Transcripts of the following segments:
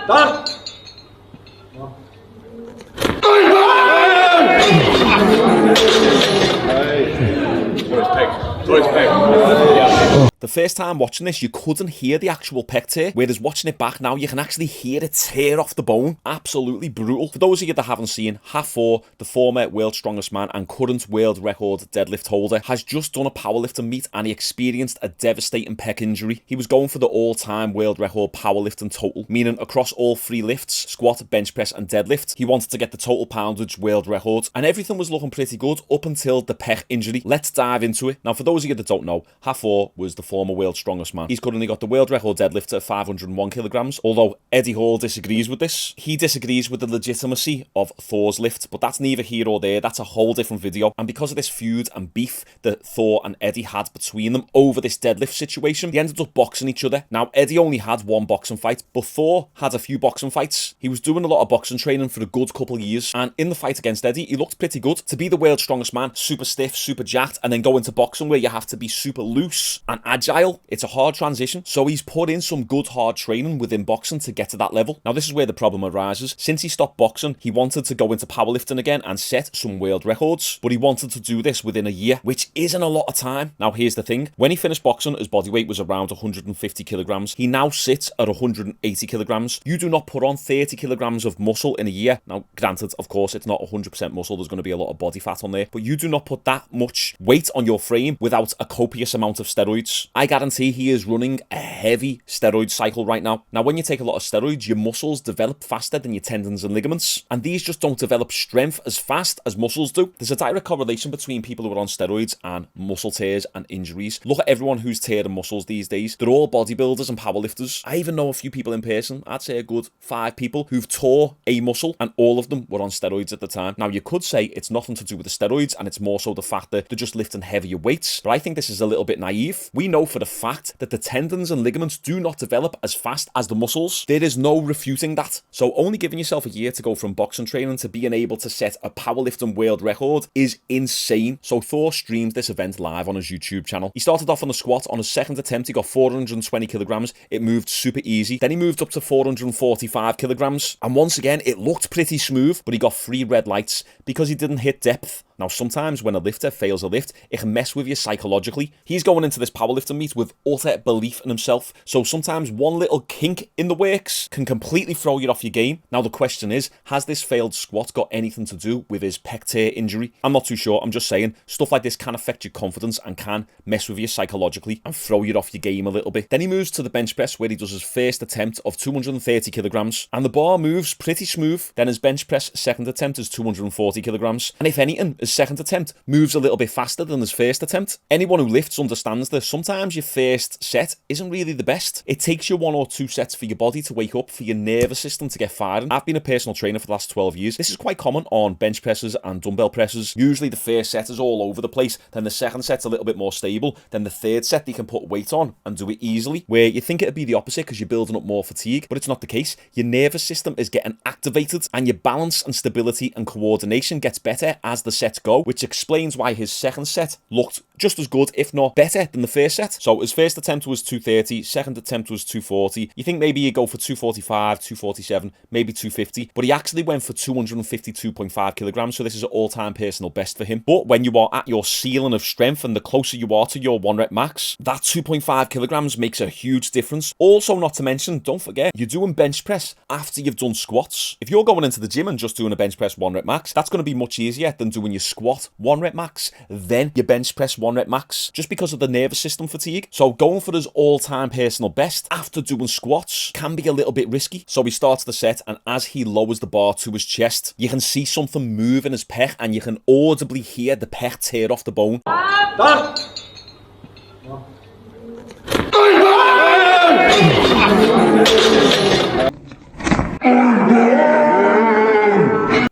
Start! The first time watching this, you couldn't hear the actual pec tear, whereas watching it back now, you can actually hear it tear off the bone. Absolutely brutal. For those of you that haven't seen, Hafthor, the former world's strongest man and current world record deadlift holder, has just done a powerlifting meet and he experienced a devastating pec injury. He was going for the all-time world record powerlifting total, meaning across all three lifts, squat, bench press and deadlift, he wanted to get the total poundage world record, and everything was looking pretty good up until the pec injury. Let's dive into it. Now, for those of you that don't know, Hafthor was the former world's strongest man. He's currently got the world record deadlift at 501 kilograms, although Eddie Hall disagrees with this. He disagrees with the legitimacy of Thor's lift, but that's neither here or there. That's a whole different video. And because of this feud and beef that Thor and Eddie had between them over this deadlift situation, they ended up boxing each other. Now, Eddie only had one boxing fight, but Thor had a few boxing fights. He was doing a lot of boxing training for a good couple of years, and in the fight against Eddie, he looked pretty good. To be the world's strongest man, super stiff, super jacked, and then go into boxing where you have to be super loose and agile, it's a hard transition. So he's put in some good hard training within boxing to get to that level. Now, this is where the problem arises. Since he stopped boxing, he wanted to go into powerlifting again and set some world records, but he wanted to do this within a year, which isn't a lot of time. Now, here's the thing. When he finished boxing, his body weight was around 150 kilograms. He now sits at 180 kilograms. You do not put on 30 kilograms of muscle in a year. Now, granted, of course, it's not 100% muscle. There's going to be a lot of body fat on there, but you do not put that much weight on your frame without a copious amount of steroids. I guarantee he is running a heavy steroid cycle right now. Now, when you take a lot of steroids, your muscles develop faster than your tendons and ligaments, and these just don't develop strength as fast as muscles do. There's a direct correlation between people who are on steroids and muscle tears and injuries. Look at everyone who's tearing muscles these days. They're all bodybuilders and powerlifters. I even know a few people in person, I'd say a good 5 people, who've tore a muscle, and all of them were on steroids at the time. Now, you could say it's nothing to do with the steroids, and it's more so the fact that they're just lifting heavier weights, but I think this is a little bit naive. We know for the fact that the tendons and ligaments do not develop as fast as the muscles. There is no refuting that. So only giving yourself a year to go from boxing training to being able to set a powerlifting world record is insane. So Thor streamed this event live on his YouTube channel. He started off on the squat. On his second attempt, he got 420 kilograms. It moved super easy. Then he moved up to 445 kilograms. And once again, it looked pretty smooth, but he got 3 red lights because he didn't hit depth. Now, sometimes when a lifter fails a lift, it can mess with you psychologically. He's going into this powerlifting meet with utter belief in himself, so sometimes one little kink in the works can completely throw you off your game. Now, the question is, has this failed squat got anything to do with his pec tear injury? I'm not too sure. I'm just saying, stuff like this can affect your confidence and can mess with you psychologically and throw you off your game a little bit. Then he moves to the bench press, where he does his first attempt of 230 kilograms, and the bar moves pretty smooth. Then his bench press second attempt is 240 kilograms, and if anything, his second attempt moves a little bit faster than his first attempt. Anyone who lifts understands that sometimes your first set isn't really the best. It takes you 1 or 2 sets for your body to wake up, for your nervous system to get firing. I've been a personal trainer for the last 12 years. This is quite common on bench presses and dumbbell presses. Usually the first set is all over the place, then the second set's a little bit more stable, then the third set you can put weight on and do it easily, where you think it'd be the opposite because you're building up more fatigue, but it's not the case. Your nervous system is getting activated, and your balance and stability and coordination gets better as the sets go, which explains why his second set looked just as good, if not better, than the first set. So his first attempt was 230, second attempt was 240. You think maybe you go for 245, 247, maybe 250, but he actually went for 252.5 kilograms, so this is an all-time personal best for him. But when you are at your ceiling of strength and the closer you are to your 1 rep max, that 2.5 kilograms makes a huge difference. Also, not to mention, don't forget, you're doing bench press after you've done squats. If you're going into the gym and just doing a bench press 1 rep max, that's going to be much easier than doing your squat 1 rep max, then your bench press 1 rep max, just because of the nervous system fatigue. So going for his all-time personal best after doing squats can be a little bit risky. So he starts the set, and as he lowers the bar to his chest, you can see something move in his pec, and you can audibly hear the pec tear off the bone. Start!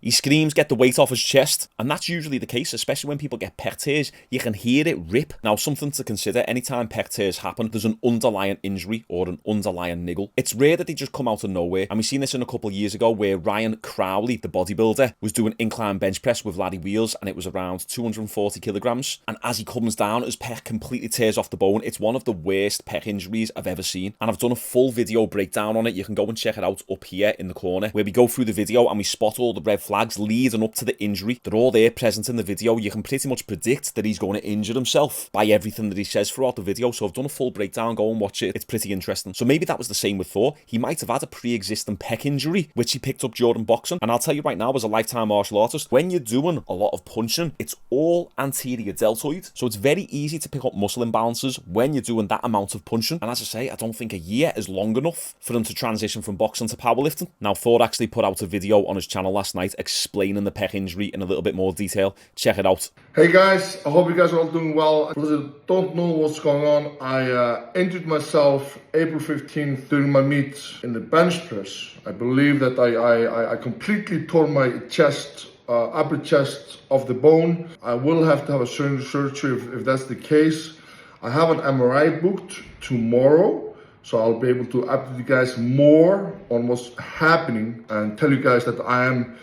He screams, get the weight off his chest. And that's usually the case, especially when people get pec tears. You can hear it rip. Now, something to consider, anytime pec tears happen, there's an underlying injury or an underlying niggle. It's rare that they just come out of nowhere. And we've seen this in a couple of years ago where Ryan Crowley, the bodybuilder, was doing incline bench press with Laddie Wheels, and it was around 240 kilograms. And as he comes down, his pec completely tears off the bone. It's one of the worst pec injuries I've ever seen. And I've done a full video breakdown on it. You can go and check it out up here in the corner, where we go through the video and we spot all the red flags leading up to the injury. They're all there present in the video. You can pretty much predict that he's going to injure himself by everything that he says throughout the video. So I've done a full breakdown. Go and watch it. It's pretty interesting. So maybe that was the same with Thor. He might have had a pre-existing pec injury, which he picked up during boxing. And I'll tell you right now, as a lifetime martial artist, when you're doing a lot of punching, it's all anterior deltoid. So it's very easy to pick up muscle imbalances when you're doing that amount of punching. And as I say, I don't think a year is long enough for him to transition from boxing to powerlifting. Now, Thor actually put out a video on his channel last night explaining the pec injury in a little bit more detail. Check it out. Hey guys, I hope you guys are all doing well. For those who don't know what's going on, I injured myself April 15th during my meet in the bench press. I believe that I completely tore my chest, upper chest off the bone. I will have to have a surgery if that's the case. I have an MRI booked tomorrow, so I'll be able to update you guys more on what's happening and tell you guys that I am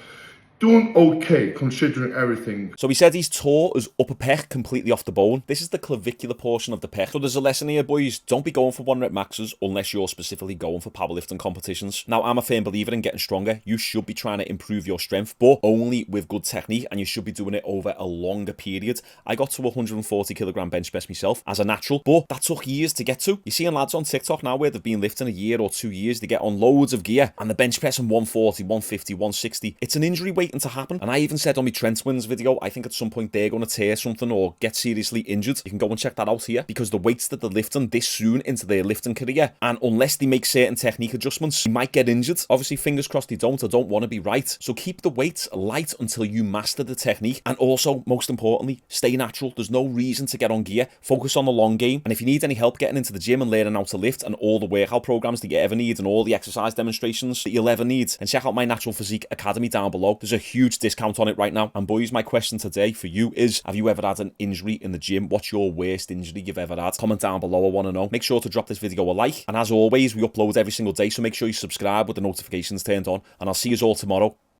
doing okay considering everything. So he said he's tore his upper pec completely off the bone. This is the clavicular portion of the pec. So there's a lesson here, boys. Don't be going for 1 rep maxes unless you're specifically going for powerlifting competitions. Now, I'm a firm believer in getting stronger. You should be trying to improve your strength, but only with good technique, and you should be doing it over a longer period. I got to 140 kilogram bench press myself as a natural, but that took years to get to. You're seeing lads on TikTok now where they've been lifting a year or 2 years. They get on loads of gear and the bench pressing 140, 150, 160. It's an injury waiting to happen. And I even said on my Trent Wins video, I think at some point they're going to tear something or get seriously injured. You can go and check that out here, because the weights that they're lifting this soon into their lifting career, and unless they make certain technique adjustments, they might get injured. Obviously, fingers crossed they don't. I don't want to be right. So keep the weights light until you master the technique. And also, most importantly, stay natural. There's no reason to get on gear. Focus on the long game. And if you need any help getting into the gym and learning how to lift and all the workout programs that you ever need and all the exercise demonstrations that you'll ever need, and check out my Natural Physique Academy down below. There's a huge discount on it right now. And boys, my question today for you is, have you ever had an injury in the gym? What's your worst injury you've ever had? Comment down below, I want to know. Make sure to drop this video a like. And as always, we upload every single day, so make sure you subscribe with the notifications turned on. And I'll see you all tomorrow.